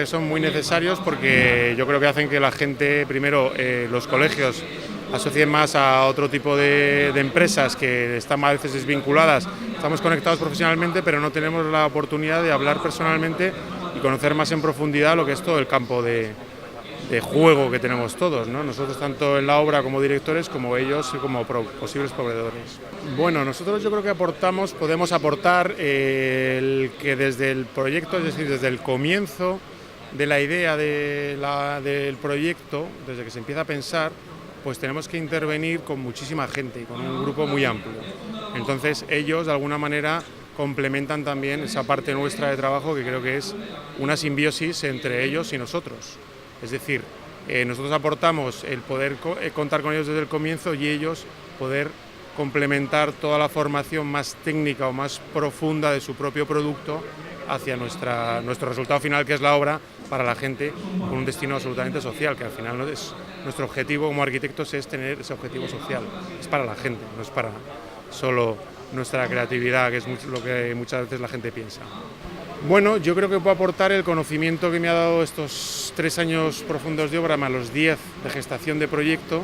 son muy necesarios porque yo creo que hacen que la gente, primero, los colegios asocien más a otro tipo de empresas que están a veces desvinculadas. Estamos conectados profesionalmente, pero no tenemos la oportunidad de hablar personalmente y conocer más en profundidad lo que es todo el campo de juego que tenemos todos, ¿no? Nosotros tanto en la obra como directores, como ellos como posibles proveedores. Bueno, nosotros yo creo que podemos aportar el que desde el proyecto, es decir, desde el comienzo de la idea del proyecto, desde que se empieza a pensar, pues tenemos que intervenir con muchísima gente, con un grupo muy amplio. Entonces ellos de alguna manera complementan también esa parte nuestra de trabajo que creo que es una simbiosis entre ellos y nosotros. Es decir, nosotros aportamos el poder contar con ellos desde el comienzo y ellos poder complementar toda la formación más técnica o más profunda de su propio producto hacia nuestro resultado final, que es la obra, para la gente, con un destino absolutamente social, que al final nuestro objetivo como arquitectos es tener ese objetivo social, es para la gente, no es para solo nuestra creatividad, que es lo que muchas veces la gente piensa. Bueno, yo creo que puedo aportar el conocimiento que me ha dado estos 3 años profundos de obra más los 10 de gestación de proyecto,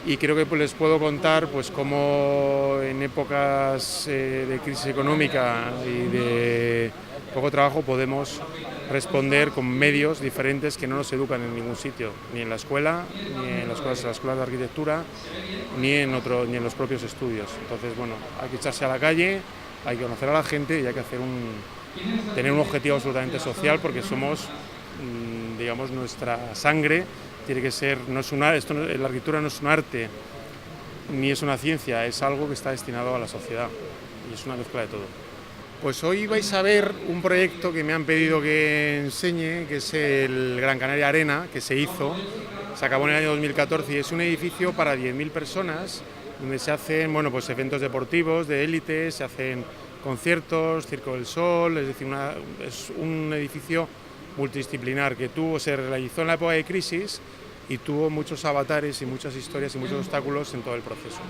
y creo que les puedo contar pues cómo en épocas de crisis económica y de poco trabajo podemos responder con medios diferentes que no nos educan en ningún sitio, ni en la escuela, ni en las escuelas de arquitectura, ni en los propios estudios. Entonces, bueno, hay que echarse a la calle, hay que conocer a la gente y hay que tener un objetivo absolutamente social, porque somos, digamos, nuestra sangre tiene que ser, la arquitectura no es un arte ni es una ciencia, es algo que está destinado a la sociedad y es una mezcla de todo. Pues hoy vais a ver un proyecto que me han pedido que enseñe, que es el Gran Canaria Arena, que se acabó en el año 2014 y es un edificio para 10.000 personas donde se hacen, bueno, pues eventos deportivos de élite, se hacen conciertos, Circo del Sol, es decir, es un edificio multidisciplinar que se realizó en la época de crisis y tuvo muchos avatares y muchas historias y muchos obstáculos en todo el proceso.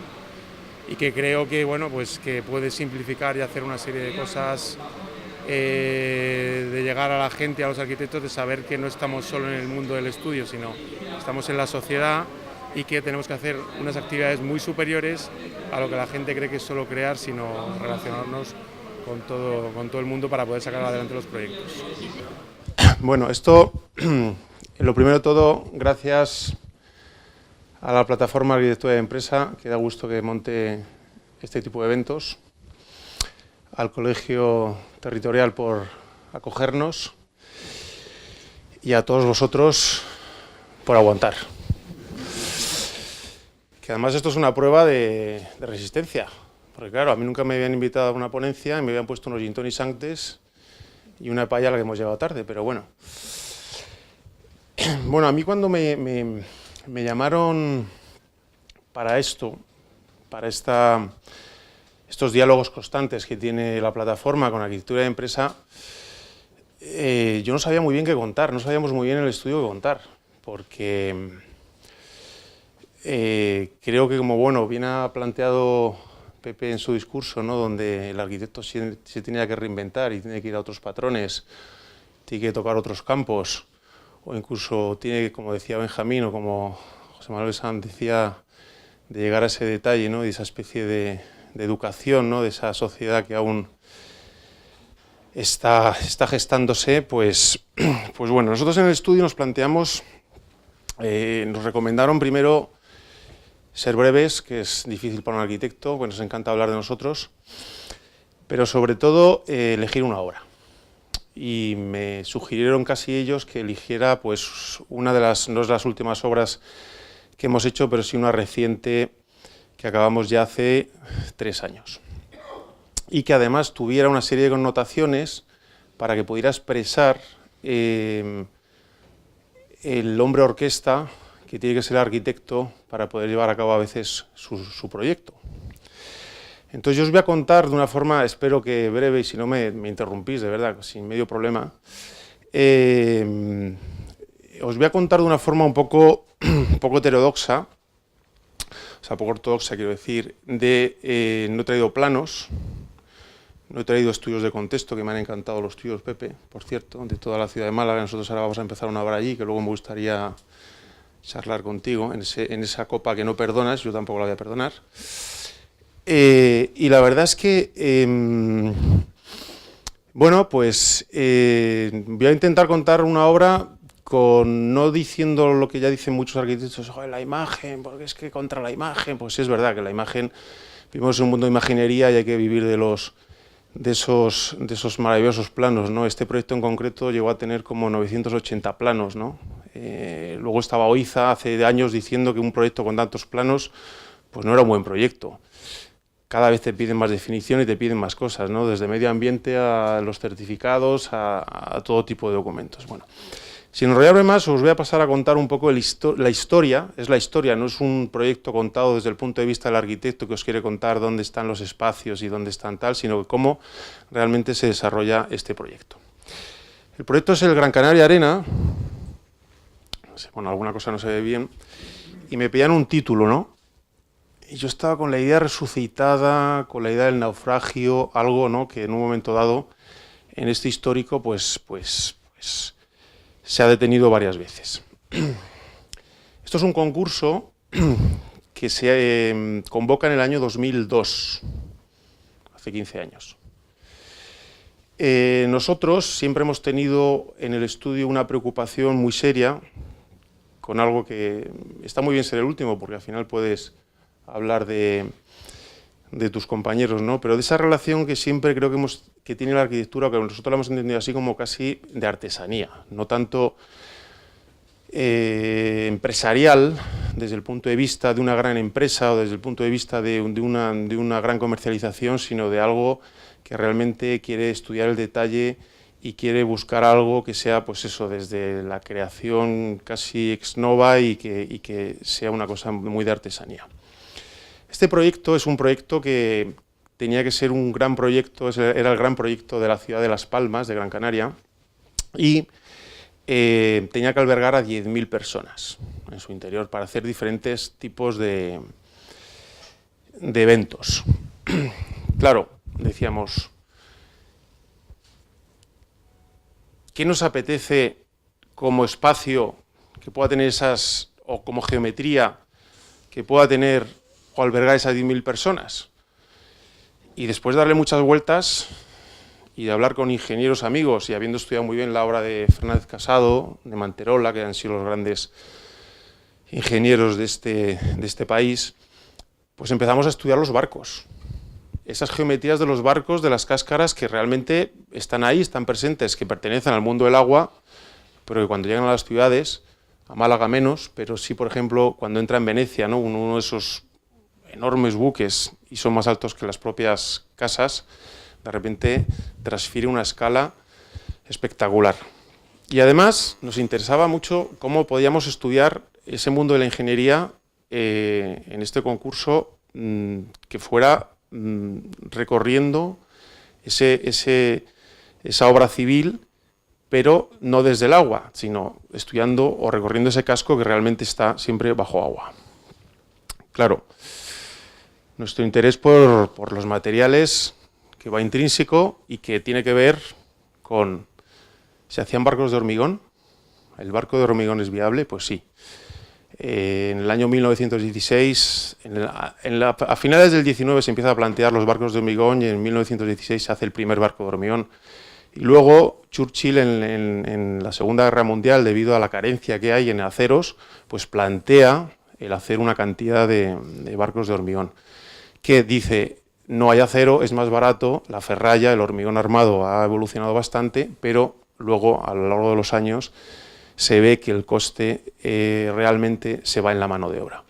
Y que creo que, bueno, pues que puede simplificar y hacer una serie de cosas, de llegar a la gente, a los arquitectos, de saber que no estamos solo en el mundo del estudio, sino estamos en la sociedad y que tenemos que hacer unas actividades muy superiores a lo que la gente cree que es solo crear, sino relacionarnos con todo el mundo para poder sacar adelante los proyectos. Bueno, esto, lo primero de todo, gracias a la plataforma Arquitectura de Empresa, que da gusto que monte este tipo de eventos, al Colegio Territorial por acogernos y a todos vosotros por aguantar. Que además esto es una prueba de resistencia, porque claro, a mí nunca me habían invitado a una ponencia y me habían puesto unos gin tonics antes y una paella a la que hemos llegado tarde, pero bueno. Bueno, a mí cuando me llamaron para esto, para estos diálogos constantes que tiene la plataforma con Arquitectura de Empresa, yo no sabía muy bien qué contar, no sabíamos muy bien en el estudio qué contar, porque creo que, como bueno, bien ha planteado Pepe en su discurso, ¿no?, donde el arquitecto se tenía que reinventar y tiene que ir a otros patrones, tiene que tocar otros campos, o incluso tiene, como decía Benjamín, o como José Manuel Sanz decía, de llegar a ese detalle, ¿no?, de esa especie de educación, ¿no?, de esa sociedad que aún está gestándose, pues bueno, nosotros en el estudio nos planteamos, nos recomendaron primero ser breves, que es difícil para un arquitecto, pues nos encanta hablar de nosotros, pero sobre todo elegir una obra. Y me sugirieron casi ellos que eligiera pues no es las últimas obras que hemos hecho, pero sí una reciente que acabamos ya hace 3 años. Y que además tuviera una serie de connotaciones para que pudiera expresar el hombre orquesta que tiene que ser el arquitecto para poder llevar a cabo a veces su proyecto. Entonces yo os voy a contar de una forma, espero que breve, y si no me interrumpís, de verdad, sin medio problema, os voy a contar de una forma un poco heterodoxa, o sea, poco ortodoxa quiero decir, no he traído planos, No he traído estudios de contexto, que me han encantado los tuyos, Pepe, por cierto, de toda la ciudad de Málaga. Nosotros ahora vamos a empezar una obra allí, que luego me gustaría charlar contigo, en esa copa que no perdonas, yo tampoco la voy a perdonar. Y la verdad es que, bueno, pues voy a intentar contar una obra no diciendo lo que ya dicen muchos arquitectos, joder, la imagen, porque es que contra la imagen, pues sí es verdad que la imagen, vivimos en un mundo de imaginería y hay que vivir de esos maravillosos planos, ¿no? Este proyecto en concreto llegó a tener como 980 planos, ¿no? Luego estaba Oiza hace años diciendo que un proyecto con tantos planos pues no era un buen proyecto. Cada vez te piden más definición y te piden más cosas, ¿no? Desde medio ambiente a los certificados, a todo tipo de documentos. Bueno, sin enrollarme más, os voy a pasar a contar un poco la historia. Es la historia, no es un proyecto contado desde el punto de vista del arquitecto que os quiere contar dónde están los espacios y dónde están tal, sino que cómo realmente se desarrolla este proyecto. El proyecto es el Gran Canaria Arena. Bueno, alguna cosa no se ve bien. Y me pedían un título, ¿no? Y yo estaba con la idea resucitada, con la idea del naufragio, algo, ¿no?, que en un momento dado, en este histórico, pues se ha detenido varias veces. Esto es un concurso que se convoca en el año 2002, hace 15 años. Nosotros siempre hemos tenido en el estudio una preocupación muy seria con algo que está muy bien ser el último, porque al final puedes hablar de tus compañeros, ¿no? Pero de esa relación que siempre creo que tiene la arquitectura, que nosotros la hemos entendido así como casi de artesanía, no tanto empresarial, desde el punto de vista de una gran empresa o desde el punto de vista de una gran comercialización, sino de algo que realmente quiere estudiar el detalle y quiere buscar algo que sea, pues eso, desde la creación casi ex nova y que sea una cosa muy de artesanía. Este proyecto es un proyecto que tenía que ser un gran proyecto, era el gran proyecto de la ciudad de Las Palmas, de Gran Canaria, y tenía que albergar a 10.000 personas en su interior para hacer diferentes tipos de eventos. Claro, decíamos, ¿qué nos apetece como espacio que pueda tener o como geometría que pueda tener o albergar esas 10.000 personas? Y después de darle muchas vueltas y de hablar con ingenieros amigos y habiendo estudiado muy bien la obra de Fernández Casado, de Manterola, que han sido los grandes ingenieros de este país, pues empezamos a estudiar los barcos. Esas geometrías de los barcos, de las cáscaras que realmente están ahí, están presentes, que pertenecen al mundo del agua, pero que cuando llegan a las ciudades, a Málaga menos, pero sí, por ejemplo, cuando entra en Venecia, ¿no?, uno de esos enormes buques, y son más altos que las propias casas, de repente transfiere una escala espectacular. Y además nos interesaba mucho cómo podíamos estudiar ese mundo de la ingeniería en este concurso, que fuera recorriendo esa obra civil, pero no desde el agua, sino estudiando o recorriendo ese casco que realmente está siempre bajo agua. Claro, nuestro interés por los materiales, que va intrínseco y que tiene que ver con, ¿se hacían barcos de hormigón? ¿El barco de hormigón es viable? Pues sí. En el año 1916, a finales del 19 se empieza a plantear los barcos de hormigón y en 1916 se hace el primer barco de hormigón. Y luego Churchill en la Segunda Guerra Mundial, debido a la carencia que hay en aceros, pues plantea el hacer una cantidad de barcos de hormigón, que dice, no hay acero, es más barato, la ferralla, el hormigón armado ha evolucionado bastante, pero luego a lo largo de los años se ve que el coste realmente se va en la mano de obra.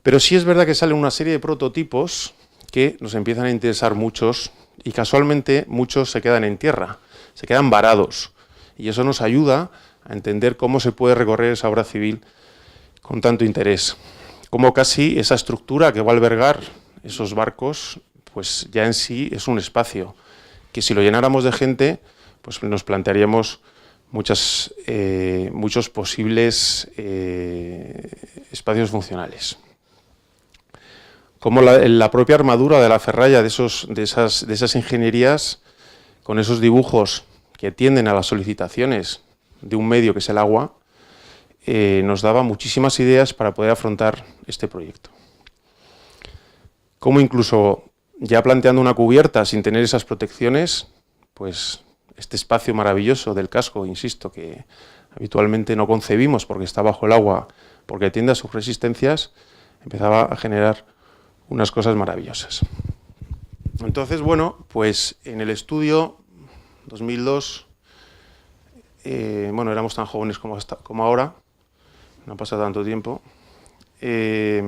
Pero sí es verdad que salen una serie de prototipos que nos empiezan a interesar muchos y casualmente muchos se quedan en tierra, se quedan varados. Y eso nos ayuda a entender cómo se puede recorrer esa obra civil con tanto interés. Cómo casi esa estructura que va a albergar esos barcos, pues ya en sí es un espacio que si lo llenáramos de gente, pues nos plantearíamos muchos posibles espacios funcionales. Como la propia armadura de la ferralla de esas ingenierías con esos dibujos que tienden a las solicitaciones de un medio que es el agua, nos daba muchísimas ideas para poder afrontar este proyecto. Como incluso ya planteando una cubierta sin tener esas protecciones, pues este espacio maravilloso del casco, insisto, que habitualmente no concebimos porque está bajo el agua, porque tiende a sus resistencias, empezaba a generar unas cosas maravillosas. Entonces, bueno, pues en el estudio 2002, bueno, éramos tan jóvenes como ahora, no ha pasado tanto tiempo, y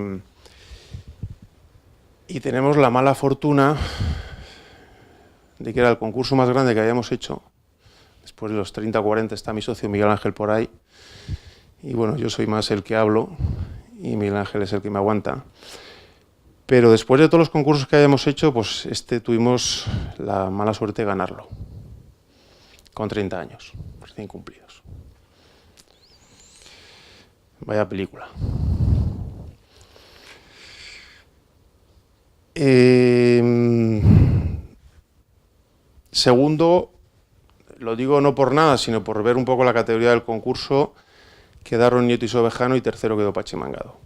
tenemos la mala fortuna de que era el concurso más grande que habíamos hecho. Después de los 30 o 40 está mi socio Miguel Ángel por ahí, y bueno, yo soy más el que hablo, y Miguel Ángel es el que me aguanta. Pero después de todos los concursos que habíamos hecho, pues tuvimos la mala suerte de ganarlo, con 30 años, recién cumplidos. Vaya película. Segundo, lo digo no por nada, sino por ver un poco la categoría del concurso, quedaron Nieto y Sobejano y tercero quedó Pachimangado.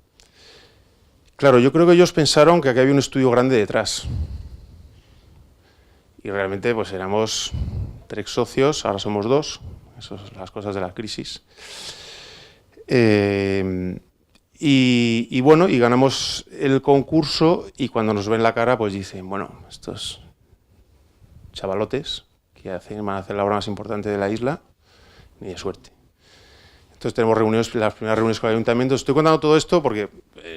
Claro, yo creo que ellos pensaron que aquí había un estudio grande detrás. Y realmente pues éramos 3 socios, ahora somos 2, esas son las cosas de la crisis. Y bueno, y ganamos el concurso y cuando nos ven la cara pues dicen, bueno, estos chavalotes que van a hacer la obra más importante de la isla, ni de suerte. Entonces tenemos reuniones, las primeras reuniones con el ayuntamiento. Estoy contando todo esto porque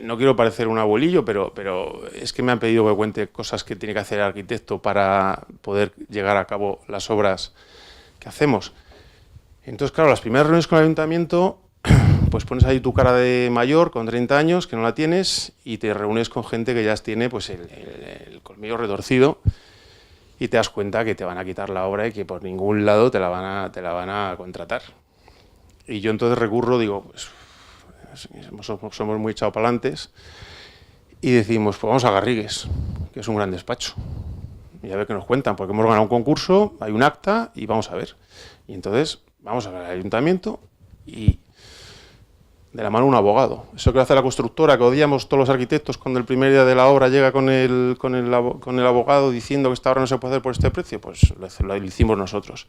no quiero parecer un abuelillo, pero es que me han pedido que cuente cosas que tiene que hacer el arquitecto para poder llegar a cabo las obras que hacemos. Entonces, claro, las primeras reuniones con el ayuntamiento, pues pones ahí tu cara de mayor, con 30 años, que no la tienes, y te reúnes con gente que ya tiene pues, el colmillo retorcido, y te das cuenta que te van a quitar la obra y que por ningún lado te la van a contratar. Y yo entonces recurro, digo, pues somos muy echadopalantes, y decimos, pues vamos a Garrigues, que es un gran despacho. Y a ver qué nos cuentan, porque hemos ganado un concurso, hay un acta, y vamos a ver. Y entonces vamos a ver al ayuntamiento, y de la mano un abogado. Eso que hace la constructora, que odiamos todos los arquitectos, cuando el primer día de la obra llega con el abogado diciendo que esta obra no se puede hacer por este precio, pues lo hicimos nosotros.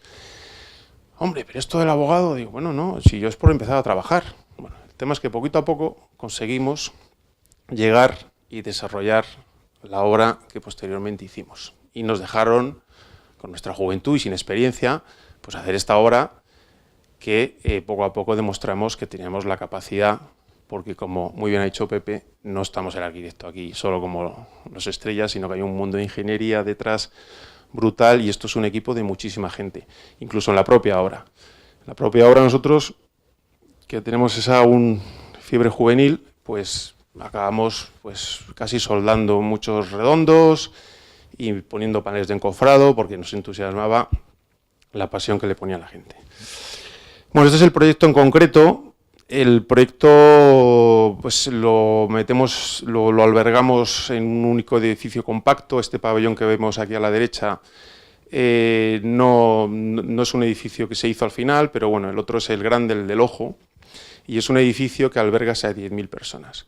Hombre, pero esto del abogado, digo, bueno, no, si yo es por empezar a trabajar. Bueno, el tema es que poquito a poco conseguimos llegar y desarrollar la obra que posteriormente hicimos. Y nos dejaron, con nuestra juventud y sin experiencia, pues hacer esta obra que poco a poco demostramos que teníamos la capacidad, porque como muy bien ha dicho Pepe, no estamos el arquitecto aquí solo como los estrellas, sino que hay un mundo de ingeniería detrás brutal, y esto es un equipo de muchísima gente, incluso en la propia obra. En la propia obra nosotros, que tenemos esa fiebre juvenil, pues acabamos pues casi soldando muchos redondos y poniendo paneles de encofrado, porque nos entusiasmaba la pasión que le ponía la gente. Bueno, este es el proyecto en concreto. El proyecto pues lo albergamos en un único edificio compacto. Este pabellón que vemos aquí a la derecha no es un edificio que se hizo al final, pero bueno, el otro es el grande, el del ojo, y es un edificio que alberga a 10.000 personas.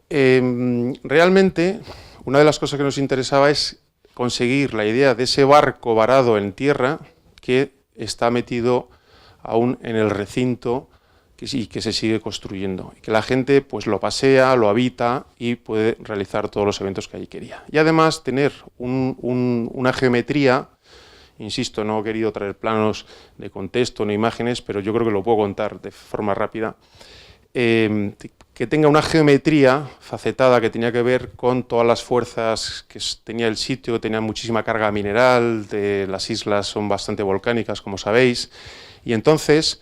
Realmente, una de las cosas que nos interesaba es conseguir la idea de ese barco varado en tierra que está metido aún en el recinto que se sigue construyendo, y que la gente pues lo pasea, lo habita y puede realizar todos los eventos que allí quería. Y además tener una geometría, insisto, no he querido traer planos de contexto ni imágenes, pero yo creo que lo puedo contar de forma rápida, que tenga una geometría facetada que tenía que ver con todas las fuerzas que tenía el sitio, que tenía muchísima carga mineral, las islas son bastante volcánicas, como sabéis, y entonces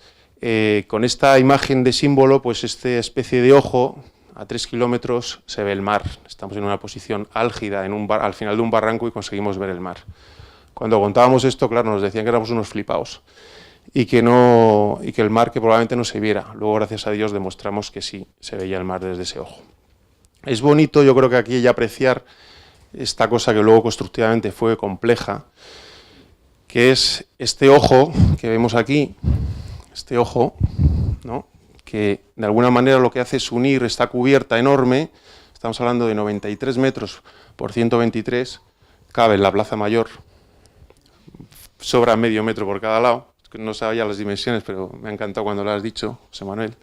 con esta imagen de símbolo, pues esta especie de ojo, a 3 kilómetros se ve el mar. Estamos en una posición álgida al final de un barranco y conseguimos ver el mar. Cuando contábamos esto, claro, nos decían que éramos unos flipaos y que el mar que probablemente no se viera. Luego, gracias a Dios, demostramos que sí se veía el mar desde ese ojo. Es bonito, yo creo que aquí hay que apreciar esta cosa que luego constructivamente fue compleja, que es este ojo que vemos aquí, este ojo, ¿no?, que de alguna manera lo que hace es unir esta cubierta enorme, estamos hablando de 93 metros por 123, cabe en la Plaza Mayor, sobra medio metro por cada lado, no sabía las dimensiones, pero me ha encantado cuando lo has dicho, José Manuel.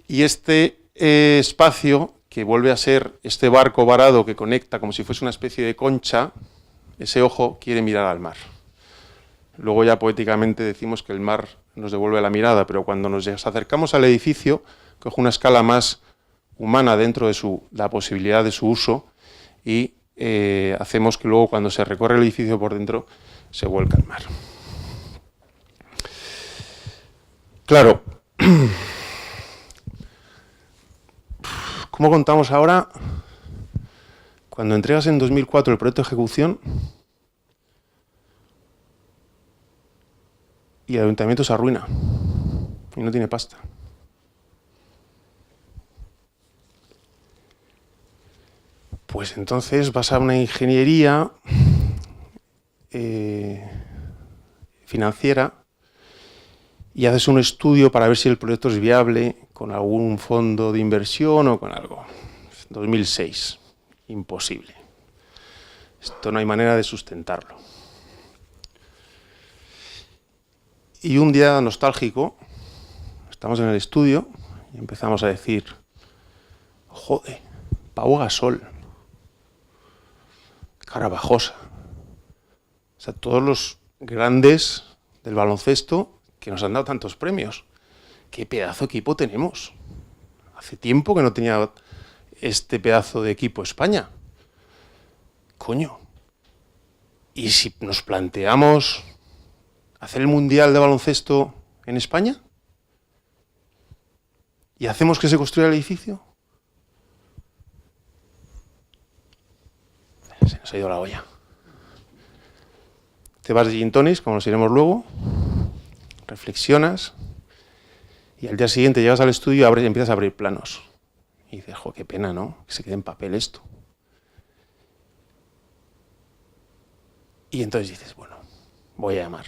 Y este espacio, que vuelve a ser este barco varado que conecta como si fuese una especie de concha, ese ojo quiere mirar al mar. Luego ya poéticamente decimos que el mar nos devuelve la mirada, pero cuando nos acercamos al edificio, coge una escala más humana dentro de la posibilidad de su uso y hacemos que luego cuando se recorre el edificio por dentro se vuelca al mar. Claro, ¿cómo contamos ahora? Cuando entregas en 2004 el proyecto de ejecución y el ayuntamiento se arruina y no tiene pasta. Pues entonces vas a una ingeniería financiera y haces un estudio para ver si el proyecto es viable con algún fondo de inversión o con algo. 2006, imposible. Esto no hay manera de sustentarlo. Y un día nostálgico, estamos en el estudio y empezamos a decir, joder, Pau Gasol, Carabajosa, o sea, todos los grandes del baloncesto que nos han dado tantos premios. ¿Qué pedazo de equipo tenemos? Hace tiempo que no tenía este pedazo de equipo España. Coño. ¿Y si nos planteamos hacer el Mundial de Baloncesto en España? ¿Y hacemos que se construya el edificio? Se nos ha ido la olla. Te vas de gin tonics, como nos iremos luego, reflexionas y al día siguiente llegas al estudio y empiezas a abrir planos. Y dices, jo, qué pena, ¿no?, que se quede en papel esto. Y entonces dices, bueno, voy a llamar.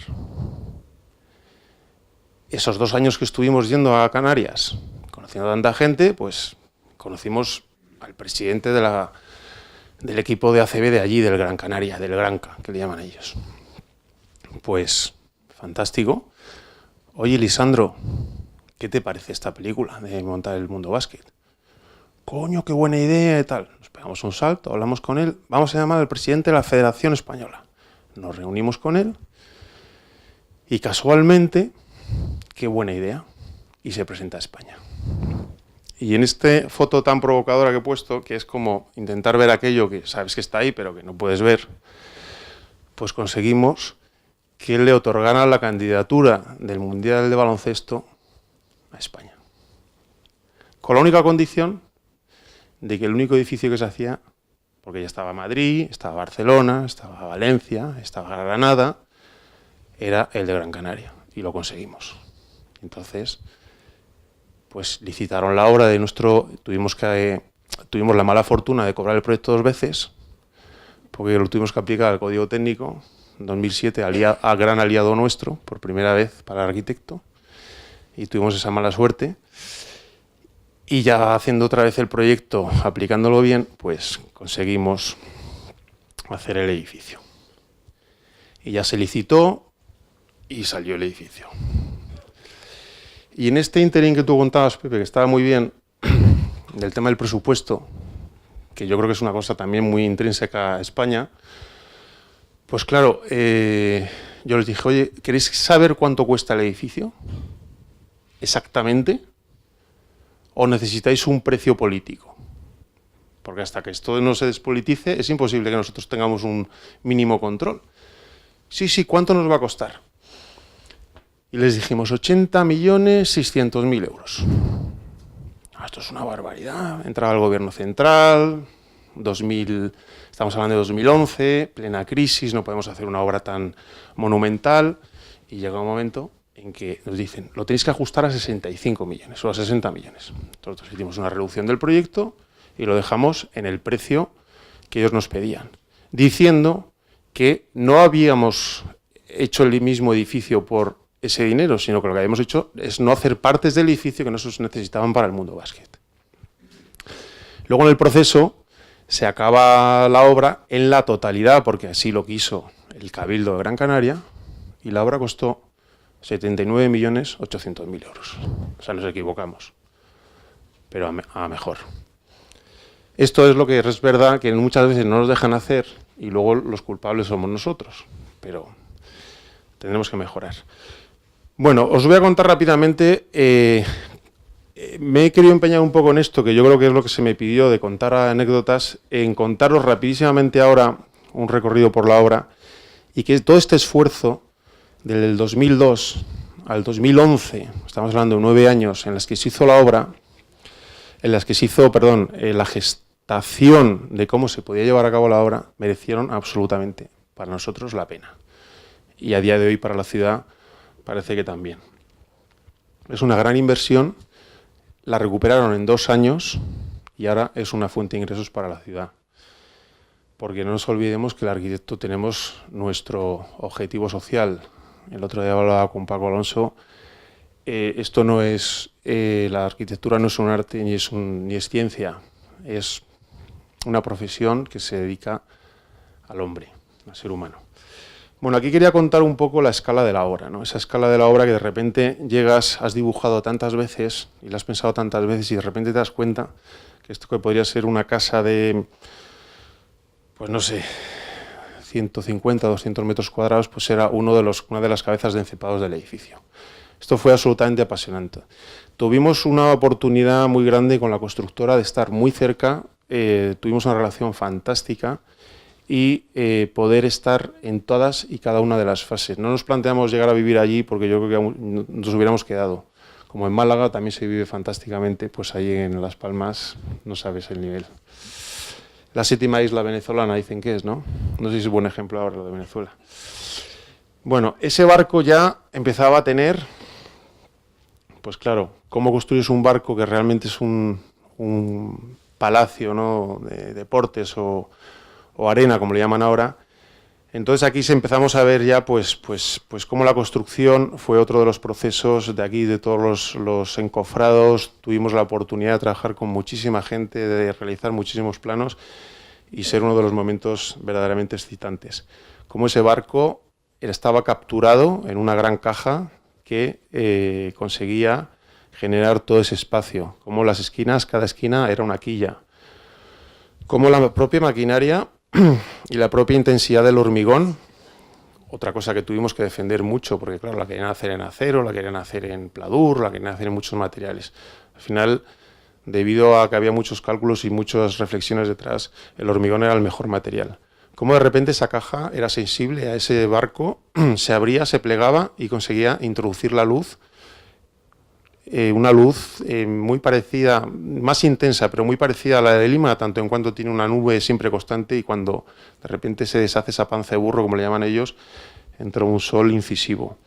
Esos 2 años que estuvimos yendo a Canarias, conociendo a tanta gente, pues conocimos al presidente del equipo de ACB de allí, del Gran Canaria, del Granca, que le llaman ellos. Pues, fantástico. Oye, Lisandro, ¿qué te parece esta película de montar el Mundo Básquet? Coño, qué buena idea y tal. Nos pegamos un salto, hablamos con él. Vamos a llamar al presidente de la Federación Española. Nos reunimos con él y casualmente, qué buena idea. Y se presenta a España. Y en esta foto tan provocadora que he puesto, que es como intentar ver aquello que sabes que está ahí, pero que no puedes ver, pues conseguimos que le otorgaran la candidatura del Mundial de Baloncesto a España. Con la única condición de que el único edificio que se hacía, porque ya estaba Madrid, estaba Barcelona, estaba Valencia, estaba Granada, era el de Gran Canaria, y lo conseguimos. Entonces, pues licitaron la obra de tuvimos la mala fortuna de cobrar el proyecto 2 veces, porque lo tuvimos que aplicar al código técnico, en 2007, a gran aliado nuestro, por primera vez para el arquitecto, y tuvimos esa mala suerte. Y ya haciendo otra vez el proyecto, aplicándolo bien, pues conseguimos hacer el edificio. Y ya se licitó y salió el edificio. Y en este ínterin que tú contabas, Pepe, que estaba muy bien, del tema del presupuesto, que yo creo que es una cosa también muy intrínseca a España, pues claro, yo les dije, oye, ¿queréis saber cuánto cuesta el edificio? ¿Exactamente? ¿O necesitáis un precio político? Porque hasta que esto no se despolitice, es imposible que nosotros tengamos un mínimo control. Sí, ¿cuánto nos va a costar? Y les dijimos 80.600.000 euros. Esto es una barbaridad. Entraba el gobierno central, estamos hablando de 2011, plena crisis, no podemos hacer una obra tan monumental. Y llega un momento en que nos dicen, lo tenéis que ajustar a 65 millones o a 60 millones. Nosotros hicimos una reducción del proyecto y lo dejamos en el precio que ellos nos pedían, diciendo que no habíamos hecho el mismo edificio por ese dinero, sino que lo que habíamos hecho es no hacer partes del edificio que no se necesitaban para el mundo básquet. Luego en el proceso se acaba la obra en la totalidad, porque así lo quiso el Cabildo de Gran Canaria, y la obra costó 79.800.000 euros. O sea, nos equivocamos, pero a mejor. Esto es lo que es verdad, que muchas veces no nos dejan hacer y luego los culpables somos nosotros, pero tendremos que mejorar. Bueno, os voy a contar rápidamente, me he querido empeñar un poco en esto, que yo creo que es lo que se me pidió de contar anécdotas, en contaros rapidísimamente ahora un recorrido por la obra, y que todo este esfuerzo del 2002 al 2011, estamos hablando de 9 años en las que se hizo la obra, en las que se hizo, la gestación de cómo se podía llevar a cabo la obra, merecieron absolutamente para nosotros la pena. Y a día de hoy para la ciudad parece que también. Es una gran inversión, la recuperaron en 2 años y ahora es una fuente de ingresos para la ciudad. Porque no nos olvidemos que el arquitecto tenemos nuestro objetivo social. El otro día hablaba con Paco Alonso, esto no es, la arquitectura no es un arte ni es ciencia, es una profesión que se dedica al hombre, al ser humano. Bueno, aquí quería contar un poco la escala de la obra, ¿no? Esa escala de la obra que de repente llegas, has dibujado tantas veces y la has pensado tantas veces y de repente te das cuenta que esto que podría ser una casa de, pues no sé, 150, 200 metros cuadrados, pues era una de las cabezas de encepados del edificio. Esto fue absolutamente apasionante. Tuvimos una oportunidad muy grande con la constructora de estar muy cerca, tuvimos una relación fantástica y poder estar en todas y cada una de las fases. No nos planteamos llegar a vivir allí porque yo creo que nos hubiéramos quedado. Como en Málaga también se vive fantásticamente, pues allí en Las Palmas no sabes el nivel. La 7ª isla venezolana dicen que es, ¿no? No sé si es un buen ejemplo ahora lo de Venezuela. Bueno, ese barco ya empezaba a tener, pues claro, cómo construyes un barco que realmente es un palacio, ¿no?, de deportes o arena, como le llaman ahora. Entonces aquí empezamos a ver ya pues cómo la construcción fue otro de los procesos de aquí, de todos los encofrados. Tuvimos la oportunidad de trabajar con muchísima gente, de realizar muchísimos planos y ser uno de los momentos verdaderamente excitantes. Como ese barco estaba capturado en una gran caja que conseguía generar todo ese espacio. Como las esquinas, cada esquina era una quilla. Como la propia maquinaria y la propia intensidad del hormigón, otra cosa que tuvimos que defender mucho, porque claro, la querían hacer en acero, la querían hacer en pladur, la querían hacer en muchos materiales. Al final, debido a que había muchos cálculos y muchas reflexiones detrás, el hormigón era el mejor material. Como de repente esa caja era sensible a ese barco, se abría, se plegaba y conseguía introducir la luz, una luz muy parecida, más intensa, pero muy parecida a la de Lima, tanto en cuanto tiene una nube siempre constante y cuando de repente se deshace esa panza de burro, como le llaman ellos, entra un sol incisivo.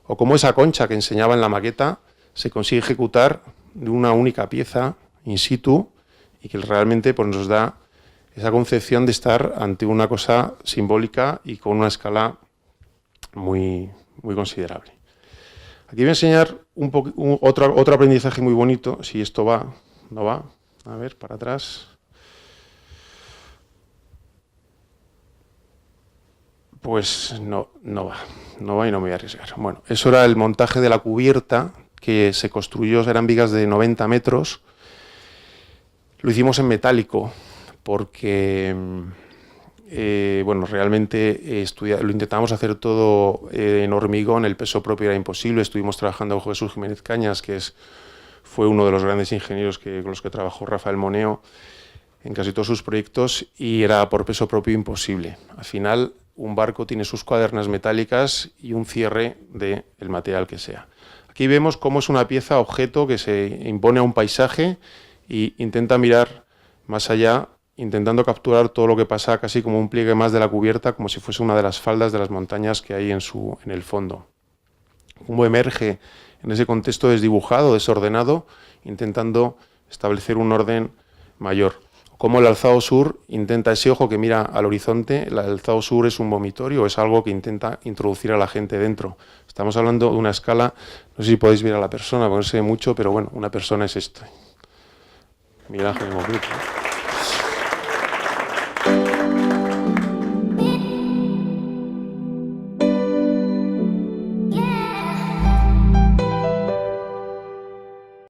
O como esa concha que enseñaba en la maqueta, se consigue ejecutar de una única pieza in situ y que realmente pues, nos da esa concepción de estar ante una cosa simbólica y con una escala muy, muy considerable. Aquí voy a enseñar otro aprendizaje muy bonito, si esto va, no va, a ver, para atrás. Pues no va y no me voy a arriesgar. Bueno, eso era el montaje de la cubierta que se construyó, eran vigas de 90 metros. Lo hicimos en metálico porque realmente lo intentamos hacer todo en hormigón, el peso propio era imposible. Estuvimos trabajando con Jesús Jiménez Cañas, que fue uno de los grandes ingenieros con los que trabajó Rafael Moneo en casi todos sus proyectos, y era por peso propio imposible. Al final, un barco tiene sus cuadernas metálicas y un cierre del material que sea. Aquí vemos cómo es una pieza objeto que se impone a un paisaje e intenta mirar más allá, intentando capturar todo lo que pasa casi como un pliegue más de la cubierta, como si fuese una de las faldas de las montañas que hay en el fondo. Cómo emerge en ese contexto desdibujado, desordenado, intentando establecer un orden mayor. cómo el alzado sur intenta, ese ojo que mira al horizonte, el alzado sur es un vomitorio, es algo que intenta introducir a la gente dentro. Estamos hablando de una escala, no sé si podéis ver a la persona, porque no se ve mucho, pero bueno, una persona es esto. Miguel Ángel Monclús.